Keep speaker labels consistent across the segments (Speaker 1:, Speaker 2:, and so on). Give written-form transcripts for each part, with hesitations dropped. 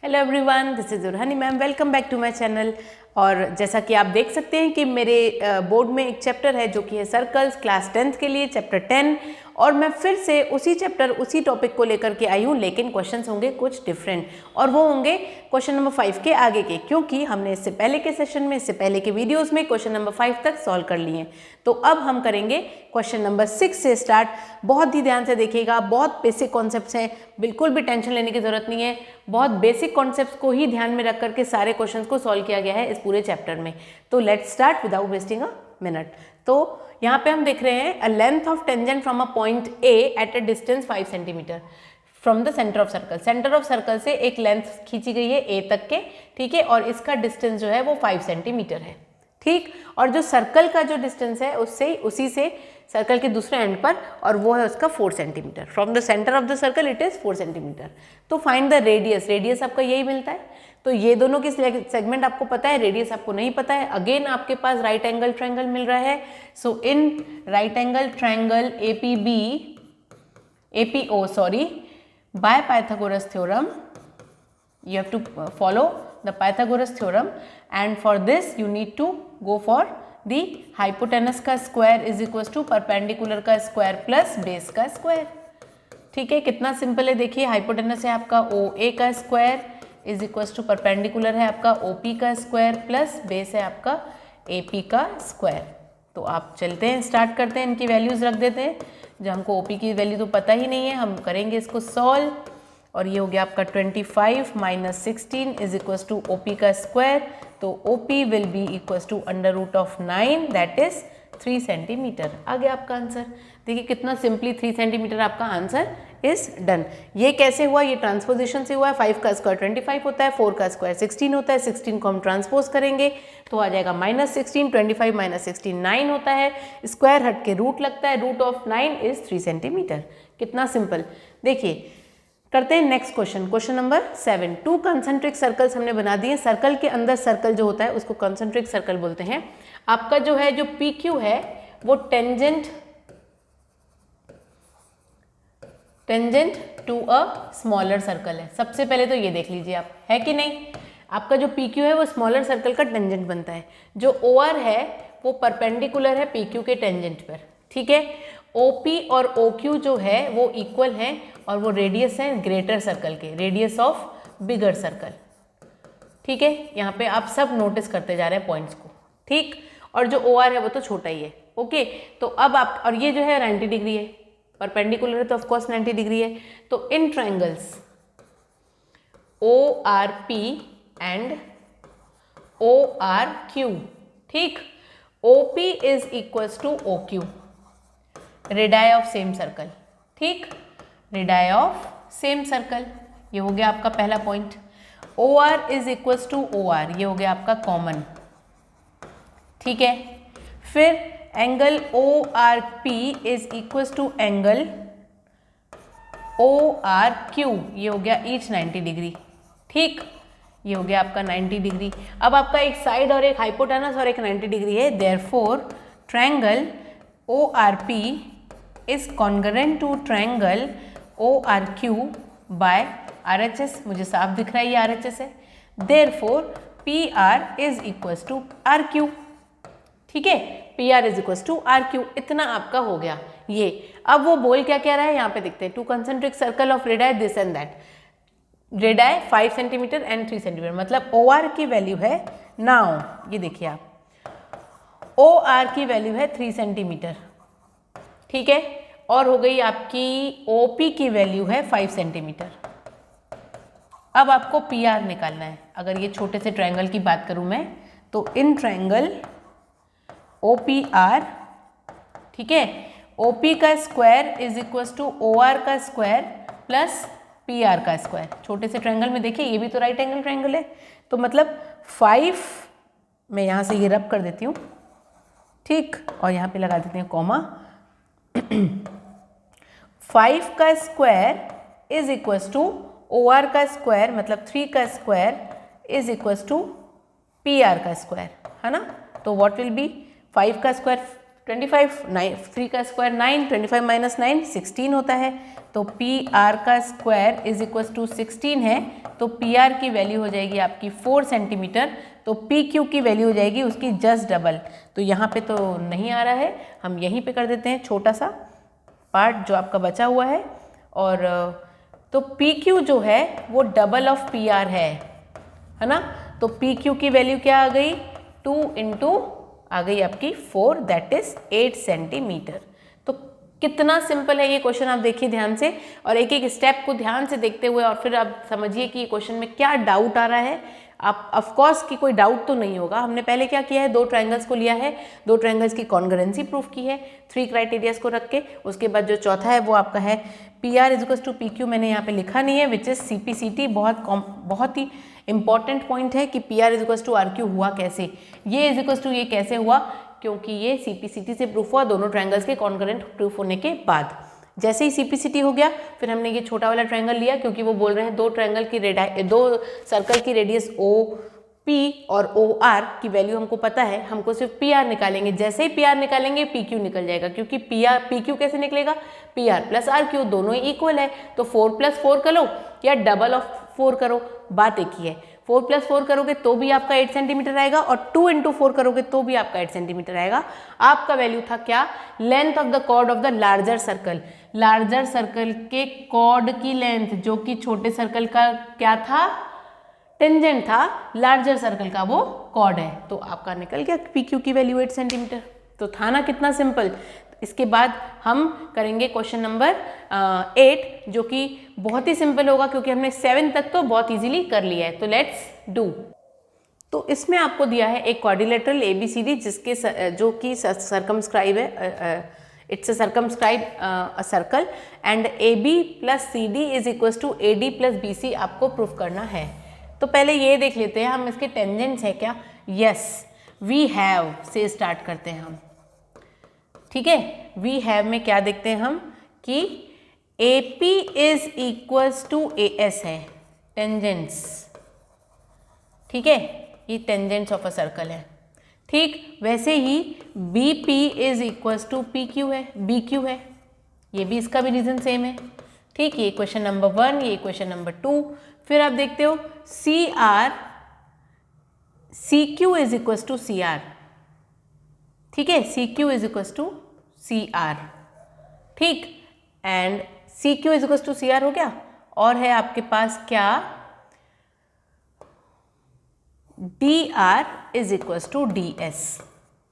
Speaker 1: Hello everyone, this is Urhani ma'am. Welcome back to my channel. और जैसा कि आप देख सकते हैं कि मेरे बोर्ड में एक चैप्टर है जो कि है सर्कल्स, क्लास 10th के लिए चैप्टर 10। और मैं फिर से उसी चैप्टर उसी टॉपिक को लेकर के आई हूँ, लेकिन क्वेश्चंस होंगे कुछ डिफरेंट और वो होंगे क्वेश्चन नंबर 5 के आगे के, क्योंकि हमने इससे पहले के सेशन में, इससे पहले के वीडियोज़ में क्वेश्चन नंबर 5 तक सॉल्व कर लिए हैं। तो अब हम करेंगे क्वेश्चन नंबर 6 से स्टार्ट। बहुत ही ध्यान से देखिएगा, बहुत बेसिक कॉन्सेप्ट्स हैं, बिल्कुल भी टेंशन लेने की जरूरत नहीं है। बहुत बेसिक कॉन्सेप्ट्स को ही ध्यान में रख करके सारे क्वेश्चंस को सॉल्व किया गया है इस पूरे चैप्टर में। तो let's start without wasting a minute. तो यहाँ पे हम देख रहे हैं a length of tangent from a point A at a distance 5 centimetre from the centre of circle. Centre of circle से एक लेंथ खींची गई है ए तक के, ठीक है, और इसका डिस्टेंस जो है वो 5 सेंटीमीटर है, ठीक। और जो सर्कल का जो डिस्टेंस है उससे उसी से सर्कल के दूसरे एंड पर, और वो है उसका 4 centimetre. From the centre of the circle it is 4 centimetre. तो फाइंड द रेडियस। रेडियस आपका यही मिलता है। तो ये दोनों की सेगमेंट आपको पता है, रेडियस आपको नहीं पता है। अगेन आपके पास राइट एंगल ट्रायंगल मिल रहा है। So in right angle triangle APO by Pythagoras theorem you have to follow the Pythagoras theorem, and for this you need to go for the hypotenuse का square is equal to perpendicular का square plus base का square. ठीक है, कितना simple है। देखिए, hypotenuse है आपका OA का square is equal to perpendicular है आपका OP का स्क्वायर प्लस बेस है आपका AP का स्क्वायर। तो आप चलते हैं, स्टार्ट करते हैं, इनकी वैल्यूज रख देते हैं। जो हमको OP की वैल्यू तो पता ही नहीं है, हम करेंगे इसको सॉल्व। और ये हो गया आपका 25 minus 16 is equal to OP का स्क्वायर। तो OP will be equal to under root of 9 that is 3 centimetre. आ गया आपका आंसर। देखिए कितना सिंपली 3 सेंटीमीटर आपका आंसर इज डन। ये कैसे हुआ? ये ट्रांसपोजिशन से हुआ है। 5 का स्क्वायर 25 होता है, 4 का स्क्वायर 16 होता है। 16 को हम ट्रांसपोज करेंगे तो आ जाएगा -16। 25 माइनस 16 9 होता है। स्क्वायर हट के रूट लगता है, रूट ऑफ 9 इज 3 सेंटीमीटर। कितना सिंपल। देखिए करते हैं next question, question number 7। 2 concentric circles हमने बना दिए। सर्कल के अंदर सर्कल जो होता है उसको कंसेंट्रिक सर्कल बोलते हैं। आपका जो है जो PQ है वो tangent to a smaller circle है। सबसे पहले तो ये देख लीजिए आप, है कि नहीं। आपका जो PQ है वो स्मॉलर सर्कल का टेंजेंट बनता है। जो OR है वो परपेंडिकुलर है PQ के टेंजेंट पर, ठीक है। OP और OQ जो है वो इक्वल हैं और वो रेडियस है ग्रेटर सर्कल के, रेडियस ऑफ बिगर सर्कल, ठीक है। यहाँ पे आप सब नोटिस करते जा रहे हैं पॉइंट्स को, ठीक। और जो OR है वो तो छोटा ही है, ओके। तो अब आप, और ये जो है 90 डिग्री है, परपेंडिकुलर है तो ऑफकोर्स 90 डिग्री है। तो in triangles ORP and ORQ, ठीक। OP is equal to OQ, radii of same circle, ठीक, रेडाई ऑफ सेम सर्कल। ये हो गया आपका पहला point. OR is equal to OR, ये हो गया आपका कॉमन, ठीक है। फिर angle ORP is equal to angle ORQ, ये हो गया ईच 90 डिग्री, ठीक। ये हो गया आपका 90 डिग्री। अब आपका एक साइड और एक हाइपोटेनस और एक 90 डिग्री है। Therefore triangle ORP is congruent to triangle ORQ by RHS। मुझे साफ दिख रहा है ये RHS है। Therefore PR is equal to RQ, ठीक है। PR is equal to RQ। इतना आपका हो गया ये। अब वो बोल क्या कह रहा है यहाँ पे देखते हैं। 2 concentric circle of radii this and that. Radii 5 centimetre and 3 centimetre, मतलब OR की वैल्यू है, नाउ ये देखिए आप, OR की वैल्यू है 3 सेंटीमीटर, ठीक है। और हो गई आपकी OP की वैल्यू है 5 सेंटीमीटर। अब आपको PR निकालना है। अगर ये छोटे से ट्रायंगल की बात करूं मैं, तो इन ट्रायंगल OPR, ठीक है, OP का square is equal to OR का स्क्वायर प्लस PR का स्क्वायर। छोटे से ट्रायंगल में देखिए ये भी तो राइट एंगल ट्रायंगल है, तो मतलब 5, मैं यहाँ से ये रब कर देती हूँ, ठीक, और यहाँ पे लगा देती हूँ कॉमा। 5 का square is equal to OR का स्क्वायर, मतलब 3 का square is equal to PR का स्क्वायर, है ना। तो व्हाट विल बी 5 का स्क्वायर 25, 3 का स्क्वायर 9, 25 माइनस 9 16 होता है। तो पी आर का स्क्वायर इज इक्वल टू 16 है, तो पी आर की वैल्यू हो जाएगी आपकी 4 सेंटीमीटर, तो पी क्यू की वैल्यू हो जाएगी उसकी जस्ट डबल। तो यहाँ पे तो नहीं आ रहा है, हम यहीं पे कर देते हैं छोटा सा पार्ट जो आपका बचा हुआ है, और तो पी क्यू जो है वो डबल ऑफ पी आर है ना। तो पी क्यू की वैल्यू क्या आ गई, 2 इंटू आ गई आपकी 4, दैट इज 8 सेंटीमीटर। तो कितना सिंपल है ये क्वेश्चन, आप देखिए ध्यान से, और एक एक स्टेप को ध्यान से देखते हुए, और फिर आप समझिए कि ये क्वेश्चन में क्या डाउट आ रहा है। आप ऑफकोर्स कि कोई डाउट तो नहीं होगा। हमने पहले क्या किया है, 2 ट्रायंगल्स को लिया है, 2 ट्रायंगल्स की कॉन्ग्रुएंसी प्रूफ की है 3 क्राइटेरियाज को रख के। उसके बाद जो चौथा है वो आपका है P R is equal to P Q, मैंने यहाँ पे लिखा नहीं है, which is C P C T. बहुत ही इंपॉर्टेंट पॉइंट है कि P R is equal to R Q हुआ कैसे, ये इज इक्वल टू ये कैसे हुआ, क्योंकि ये सी पी सी टी से प्रूफ हुआ दोनों ट्रायंगल्स के कॉन्ग्रुएंट प्रूफ होने के बाद। जैसे ही सीपीसीटी हो गया, फिर हमने ये छोटा वाला ट्रायंगल लिया, क्योंकि वो बोल रहे हैं 2 सर्कल की रेडियस ओ पी और ओ आर की वैल्यू हमको पता है, हमको सिर्फ पी आर निकालेंगे। जैसे ही पी आर निकालेंगे पी क्यू निकल जाएगा, क्योंकि पी क्यू कैसे निकलेगा, P R plus R Q दोनों ही इक्वल है। तो 4 + 4 करो या डबल ऑफ 4 करो, बात एक ही है। 4 + 4 करोगे तो भी आपका 8 सेंटीमीटर आएगा, और 2 × 4 करोगे तो भी आपका 8 सेंटीमीटर आएगा। आपका वैल्यू था क्या, length of the chord of the larger circle. Larger circle के कॉर्ड की लेंथ, जो कि छोटे सर्कल का क्या था, टेंजेंट था, लार्जर सर्कल का वो कॉर्ड है। तो आपका निकल गया पी क्यू की वैल्यू 8 सेंटीमीटर। तो था ना कितना सिंपल। इसके बाद हम करेंगे क्वेश्चन नंबर 8, जो कि बहुत ही सिंपल होगा, क्योंकि हमने 7 तक तो बहुत इजीली कर लिया है। तो लेट्स डू। तो इसमें आपको दिया है एक क्वाड्रिलेटरल ABCD, जिसके जो कि सर्कमस्क्राइब है, it's a circumscribe a circle, and AB + CD is equal to AD + BC आपको प्रूफ करना है। तो पहले ये देख लेते हैं हम इसके टेंजेंट्स है क्या। यस, वी हैव से स्टार्ट करते हैं हम, ठीक है। वी हैव में क्या देखते हैं हम कि AP is equals to AS है, टेंजेंट्स, ठीक है, ये टेंजेंट्स ऑफ अ सर्कल है। ठीक वैसे ही BP is equals to PQ है, BQ है, ये भी इसका भी रीजन सेम है। ठीक, ये क्वेश्चन नंबर 1, ये क्वेश्चन नंबर 2। फिर आप देखते हो CQ is equals to CR, ठीक है, CQ is equals to CR, ठीक, and CQ is equals to CR हो गया। और है आपके पास क्या, DR is equals to DS,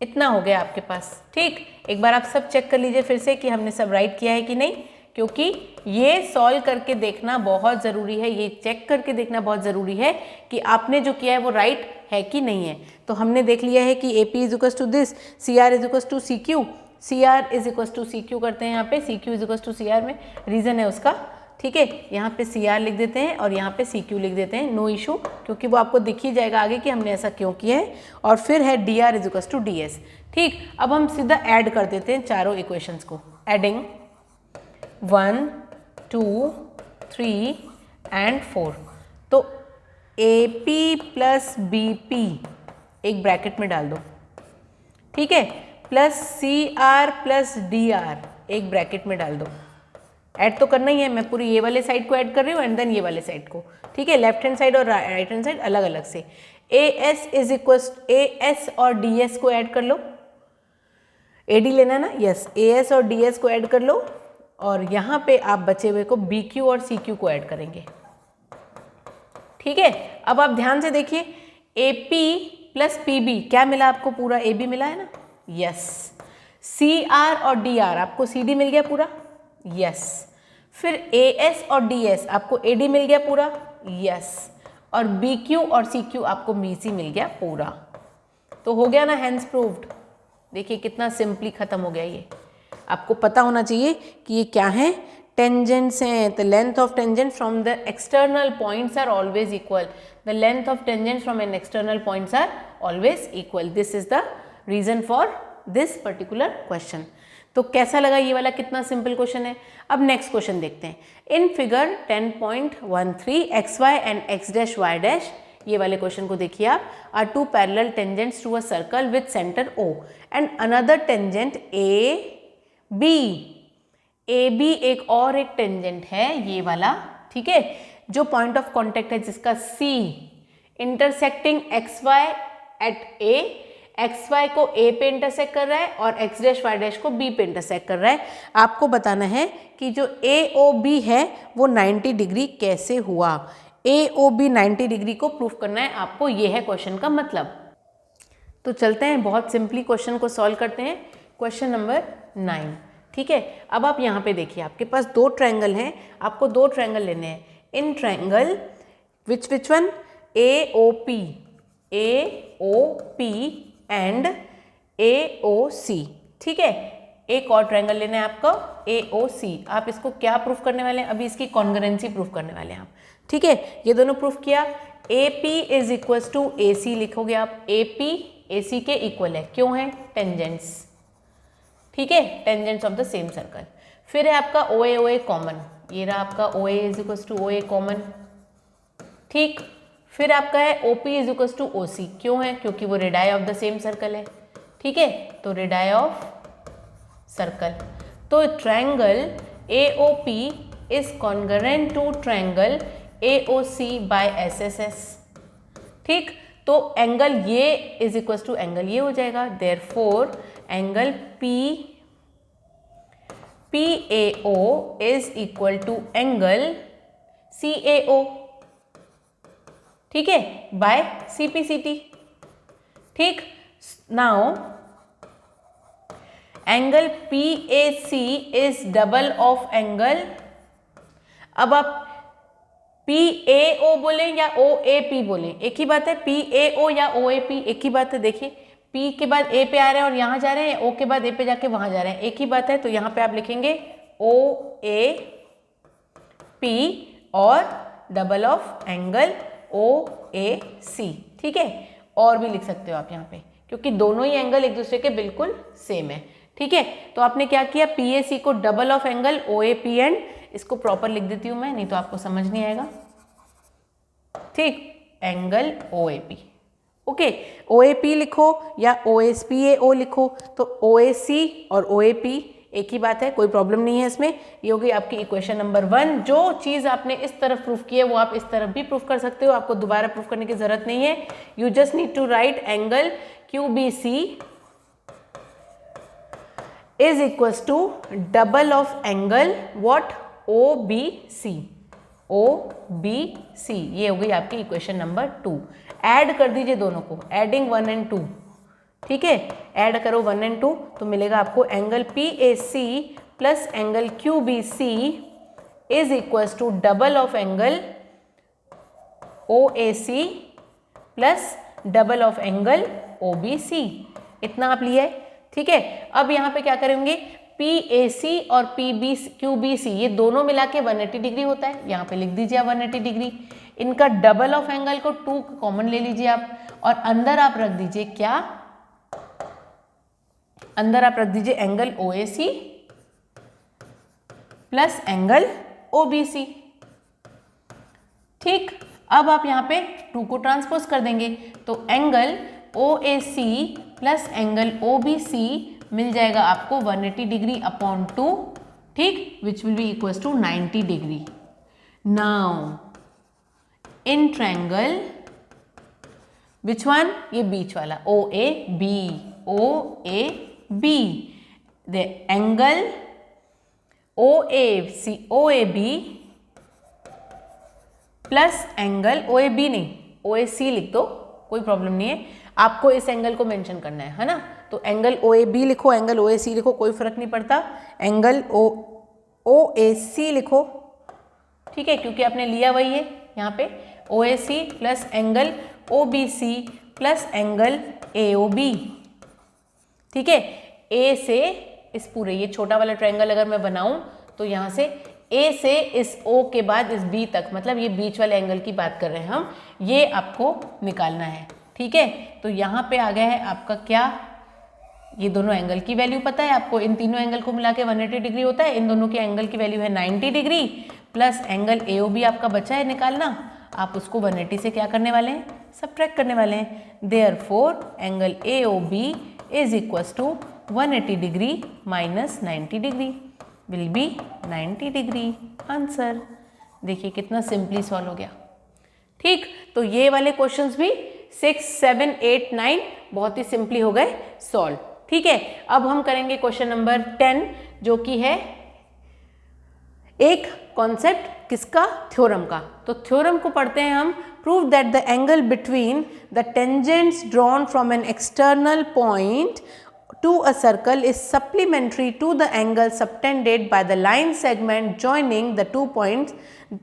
Speaker 1: इतना हो गया आपके पास। ठीक, एक बार आप सब चेक कर लीजिए फिर से कि हमने सब राइट किया है कि नहीं, क्योंकि ये सॉल्व करके देखना बहुत ज़रूरी है, ये चेक करके देखना बहुत ज़रूरी है कि आपने जो किया है वो राइट है कि नहीं है। तो हमने देख लिया है कि AP is equals to this, CR is equals to CQ, CR is equals to CQ करते हैं यहाँ पे, CQ is equals to CR में रीज़न है उसका, ठीक है। यहाँ पे CR लिख देते हैं और यहाँ पे CQ लिख देते हैं, नो इशू, क्योंकि वो आपको दिख ही जाएगा आगे कि हमने ऐसा क्यों किया है। और फिर है DR is equals to DS। ठीक, अब हम सीधा ऐड कर देते हैं चारों इक्वेशंस को, एडिंग 1, 2, 3 एंड 4। तो AP + BP एक ब्रैकेट में डाल दो, ठीक है, प्लस CR + DR एक ब्रैकेट में डाल दो। ऐड तो करना ही है, मैं पूरी ये वाले साइड को ऐड कर रही हूँ एंड देन ये वाले साइड को, ठीक है, लेफ्ट हैंड साइड और राइट हैंड साइड अलग अलग से। AS और DS को ऐड कर लो, AD लेना है ना, यस, AS और DS को ऐड कर लो, और यहाँ पे आप बचे हुए को BQ और CQ को ऐड करेंगे, ठीक है। अब आप ध्यान से देखिए, AP + PB क्या मिला आपको, पूरा AB मिला है ना, यस। CR और DR आपको CD मिल गया पूरा, यस। फिर AS और DS आपको AD मिल गया पूरा, यस। और BQ और CQ आपको BC मिल गया पूरा। तो हो गया ना, हैंस प्रूव्ड। देखिए कितना सिंपली खत्म हो गया ये। आपको पता होना चाहिए कि ये क्या है, टेंजेंट्स हैं। The length of tangent from the external points are always equal, the length of tangent from an external points are always equal. This is the reason for this particular question. तो कैसा लगा ये वाला, कितना simple question है। अब next question देखते हैं। In figure 10.13 XY and X', ये वाले क्वेश्चन को देखिए आप, are 2 parallel tangents to a circle with centre O and another tangent AB A B एक और एक टेंजेंट है ये वाला, ठीक है, जो पॉइंट ऑफ कांटेक्ट है जिसका सी इंटरसेक्टिंग एक्स वाई एट ए, एक्स वाई को ए पे इंटरसेक्ट कर रहा है और एक्स डैश वाई डैश को बी पे इंटरसेक्ट कर रहा है। आपको बताना है कि जो ए ओ बी है वो 90 डिग्री कैसे हुआ। ए ओ बी 90 डिग्री को प्रूफ करना है आपको, ये है क्वेश्चन का मतलब। तो चलते हैं बहुत सिंपली क्वेश्चन को सॉल्व करते हैं। क्वेश्चन नंबर 9, ठीक है। अब आप यहाँ पे देखिए, आपके पास दो ट्रायंगल हैं, आपको दो ट्रायंगल लेने हैं। In triangle which one, A O P and A O C, ठीक है। एक और ट्रायंगल लेना है आपको ए ओ सी। आप इसको क्या प्रूफ करने वाले हैं, अभी इसकी कॉन्ग्रुएंसी प्रूफ करने वाले हैं आप, ठीक है। ये दोनों प्रूफ किया, A P is equal to A C लिखोगे आप। ए पी ए सी के इक्वल है, क्यों है, टेंजेंट्स, ठीक है, tangents of the same circle. फिर है आपका ओ ए कॉमन, ये रहा आपका O A is equal to O A common, ठीक। फिर आपका है O P is equal to O C, क्यों है, क्योंकि वो radii of the same circle है, ठीक है। तो रेडाई ऑफ सर्कल, तो triangle A O P is congruent to triangle A O C by S S S, ठीक। तो एंगल ये इज इक्वल टू एंगल ये हो जाएगा, therefore angle P A O is equal to angle C A O, ठीक है, by C P C T, ठीक। Now angle P A C is double of angle, अब आप P A ओ बोले या ओ ए पी बोले, एक ही बात है, पी ए ओ या ओ ए पी एक ही बात है। देखिए पी के बाद ए पे आ रहे हैं और यहाँ जा रहे हैं, ओ के बाद ए पे जाके वहाँ जा रहे हैं, एक ही बात है। तो यहाँ पे आप लिखेंगे ओ ए पी और double of angle O A सी, ठीक है। और भी लिख सकते हो आप यहाँ पे, क्योंकि दोनों ही एंगल एक दूसरे के बिल्कुल सेम है, ठीक है। तो आपने क्या किया, पी ए सी को double of angle O A P and, इसको प्रॉपर लिख देती हूँ मैं, नहीं तो आपको समझ नहीं आएगा, ठीक, angle O A P, okay. O A P लिखो या ओ एस पी ए ओ लिखो, तो ओ ए सी और ओ ए पी एक ही बात है, कोई प्रॉब्लम नहीं है इसमें। ये होगी आपकी इक्वेशन नंबर 1। जो चीज़ आपने इस तरफ प्रूफ की है वो आप इस तरफ भी प्रूफ कर सकते हो, आपको दोबारा प्रूफ करने की जरूरत नहीं है। You just need to write angle Q B C is equals to double of angle what, O B C, O B C. ये हो गई आपकी इक्वेशन नंबर 2। ऐड कर दीजिए दोनों को, एडिंग 1 and 2, ठीक है। ऐड करो 1 and 2 तो मिलेगा आपको angle P A C plus angle Q B C is equals to double of angle O A C plus double of angle O B C. इतना आप लिए, ठीक है। अब यहाँ पे क्या करेंगे, पी ए सी और P B Q B C ये दोनों मिला के 180 डिग्री होता है, यहाँ पे लिख दीजिए आप 180 डिग्री। इनका डबल ऑफ एंगल को 2 कॉमन ले लीजिए आप, और अंदर आप रख दीजिए क्या, अंदर आप रख दीजिए angle O A C plus angle O B C, ठीक। अब आप यहाँ पे 2 को ट्रांसपोज कर देंगे, तो angle O A C plus angle O B C मिल जाएगा आपको 180 डिग्री अपॉन 2, ठीक, which will be equals to 90 degree. Now in triangle which one, ये बीच वाला O A B, O A B, the angle O A C, O A B plus angle O A B नहीं O A सी लिख दो, कोई problem नहीं है, आपको इस एंगल को मेंशन करना है ना। तो एंगल ओ ए बी लिखो, एंगल ओ ए सी लिखो, कोई फर्क नहीं पड़ता, एंगल ओ ए सी लिखो, ठीक है, क्योंकि आपने लिया वही है यहाँ पे, O A C plus angle O B C plus angle A O B, ठीक है। ए से इस पूरे ये छोटा वाला ट्रायंगल अगर मैं बनाऊं तो यहाँ से ए से इस ओ के बाद इस बी तक, मतलब ये बीच वाले एंगल की बात कर रहे हैं हम, ये आपको निकालना है, ठीक है। तो यहाँ पे आ गया है आपका क्या, ये दोनों एंगल की वैल्यू पता है आपको, इन तीनों एंगल को मिला के 180 डिग्री होता है, इन दोनों के एंगल की वैल्यू है 90 degree plus angle A O B आपका बचा है निकालना, आप उसको 180 से क्या करने वाले हैं, सबट्रैक्ट करने वाले हैं। Therefore angle A O B is equals to 180 degree minus 90 degree, will be 90 degree. Answer देखिए कितना सिंपली सॉल्व हो गया। ठीक, तो ये वाले क्वेश्चंस भी 6, 7, 8, 9 बहुत ही सिंपली हो गए सॉल्व। ठीक है, अब हम करेंगे क्वेश्चन नंबर 10 जो कि है एक कॉन्सेप्ट किसका, थ्योरम का। तो थ्योरम को पढ़ते हैं हम। Prove that the angle between the tangents drawn from an external point to a circle is supplementary to the angle subtended by the line segment joining the two points,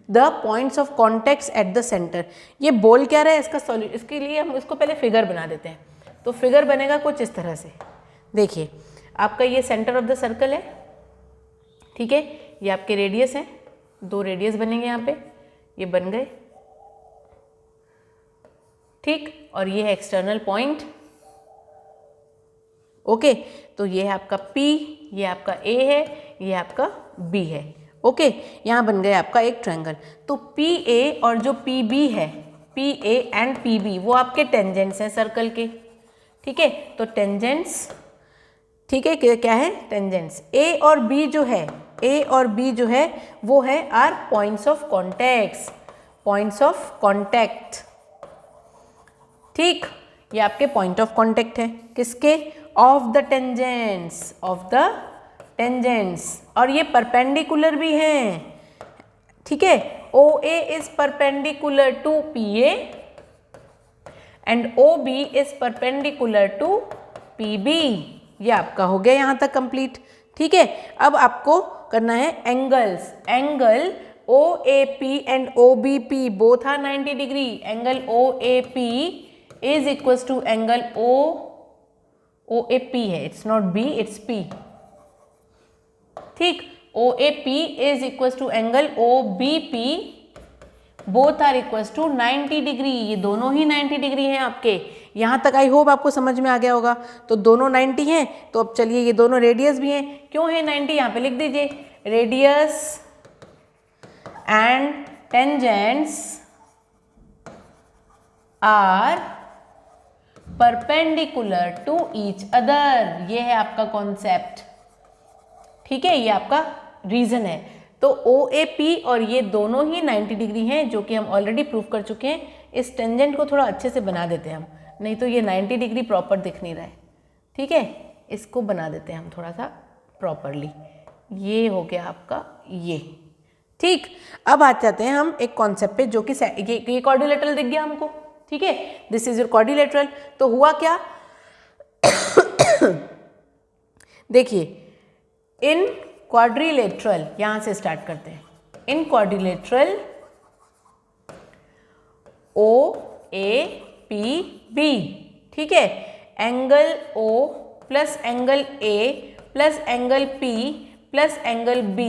Speaker 1: the points of contacts at the center। ये बोल क्या रहा है इसका solution, इसके लिए हम इसको पहले फिगर बना देते हैं। तो फिगर बनेगा कुछ इस तरह से। देखिए आपका ये सेंटर ऑफ द सर्कल है, ठीक है, ये आपके रेडियस है, 2 रेडियस बनेंगे यहाँ पे, ये बन गए, ठीक, और ये है एक्सटर्नल पॉइंट। ओके, तो ये है आपका P, ये आपका A है, ये आपका B है। ओके, यहाँ बन गया आपका एक ट्रायंगल। तो PA और जो PB है, PA एंड PB वो आपके टेंजेंट्स हैं सर्कल के। ठीक है, तो टेंजेंट्स, ठीक है, क्या है, टेंजेंट्स। A और B जो है, A और B जो है वो है are points of contacts, points of contact. ठीक, ये आपके पॉइंट ऑफ कॉन्टैक्ट है किसके, of the tangents, of the tangents, और ये परपेंडिकुलर भी हैं। ठीक है, OA is perpendicular to PA and OB is perpendicular to PB। ये आपका हो गया यहाँ तक कंप्लीट। ठीक है, अब आपको करना है angles. Angle OAP and OBP both are 90 degree. Angle OAP is equals to angle OAP है, it's not B, it's P। ठीक, OAP is equals to angle OBP, both are equals to 90 degree. ये दोनों ही 90 degree हैं आपके। यहाँ तक I hope आपको समझ में आ गया होगा। तो दोनों 90 हैं, तो अब चलिए ये दोनों रेडियस भी हैं। क्यों है 90, यहाँ पे लिख दीजिए, radius and tangents are perpendicular to each other. ये है आपका कॉन्सेप्ट। ठीक है, ये आपका रीजन है। तो OAP और ये दोनों ही 90 डिग्री हैं, जो कि हम ऑलरेडी प्रूव कर चुके हैं। इस टेंजेंट को थोड़ा अच्छे से बना देते हैं हम, नहीं तो ये 90 डिग्री प्रॉपर दिख नहीं रहा है। ठीक है, इसको बना देते हैं हम थोड़ा सा प्रॉपरली। ये हो गया आपका ये। ठीक, अब आ जाते हैं हम एक कॉन्सेप्ट पे, जो कि ये क्वाड्रिलेटरल दिख गया हमको। ठीक है, दिस इज योर क्वाड्रिलेटरल। तो हुआ क्या देखिए, इन क्वाड्रिलेटरल, यहां से स्टार्ट करते हैं। इन क्वाड्रिलेटरल OAPB, ठीक है, angle O plus angle A plus angle P plus angle B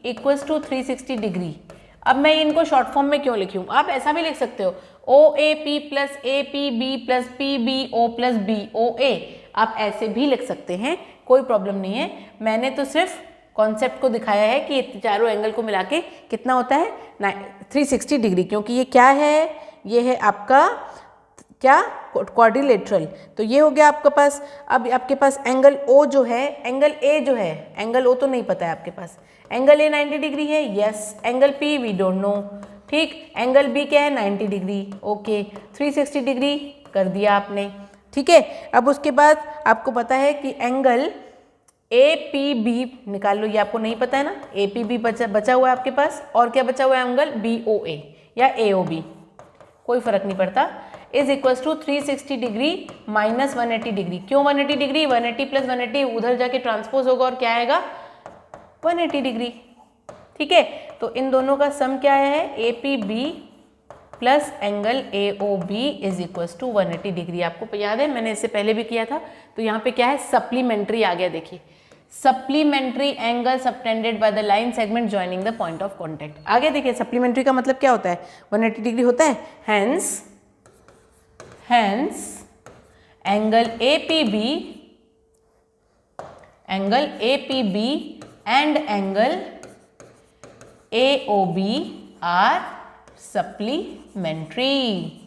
Speaker 1: equals to 360 degree. अब मैं इनको शॉर्ट फॉर्म में क्यों लिखी हूँ, आप ऐसा भी लिख सकते हो, OAP plus APB plus PBO plus BOA, आप ऐसे भी लिख सकते हैं, कोई प्रॉब्लम नहीं है। मैंने तो सिर्फ कॉन्सेप्ट को दिखाया है कि चारों एंगल को मिला के कितना होता है 360 डिग्री, क्योंकि ये क्या है, ये है आपका क्या, क्वाड्रिलेटरल। तो ये हो गया आपके पास। अब आपके पास एंगल O जो है, एंगल A जो है, एंगल O तो नहीं पता है आपके पास, एंगल A 90 डिग्री है, yes. Angle P we don't know, ठीक। एंगल B क्या है, 90 डिग्री, ओके। 360 डिग्री कर दिया आपने, ठीक है। अब उसके बाद आपको पता है कि एंगल APB निकाल लो, ये आपको नहीं पता है ना, APB बचा हुआ है आपके पास, और क्या बचा हुआ है, एंगल BOA या AOB, कोई फर्क नहीं पड़ता, is equals to 360 degree minus 180 degree. क्यों 180 डिग्री, 180 प्लस 180 उधर जाके ट्रांसपोज होगा और क्या आएगा 180 डिग्री, ठीक है। तो इन दोनों का सम क्या है, APB plus angle AOB is equals to 180 degree. आपको याद है, मैंने इससे पहले भी किया था। तो यहाँ पे क्या है, सप्लीमेंट्री आ गया, देखिए supplementary angle subtended by the line segment joining the point of contact. आगे देखिए, सप्लीमेंट्री का मतलब क्या होता है, 180 डिग्री होता है। Hence angle APB and angle AOB are supplementary.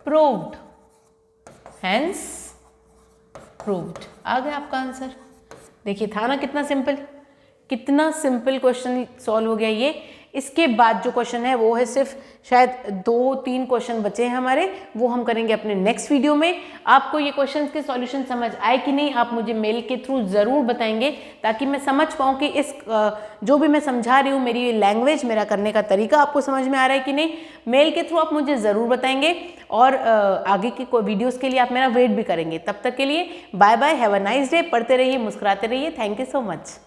Speaker 1: Proved. Hence proved. आ गया आपका आंसर। देखिए था ना कितना सिंपल। कितना सिंपल क्वेश्चन सॉल्व हो गया ये। इसके बाद जो क्वेश्चन है वो है सिर्फ शायद 2-3 क्वेश्चन बचे हैं हमारे, वो हम करेंगे अपने नेक्स्ट वीडियो में। आपको ये क्वेश्चंस के सॉल्यूशन समझ आए कि नहीं, आप मुझे मेल के थ्रू ज़रूर बताएंगे, ताकि मैं समझ पाऊँ कि इस जो भी मैं समझा रही हूँ, मेरी लैंग्वेज, मेरा करने का तरीका आपको समझ में आ रहा है कि नहीं। मेल के थ्रू आप मुझे ज़रूर बताएंगे, और आगे की कोई वीडियोज़ के लिए आप मेरा वेट भी करेंगे। तब तक के लिए bye bye, have a nice day. पढ़ते रहिए, मुस्कुराते रहिए। Thank you so much.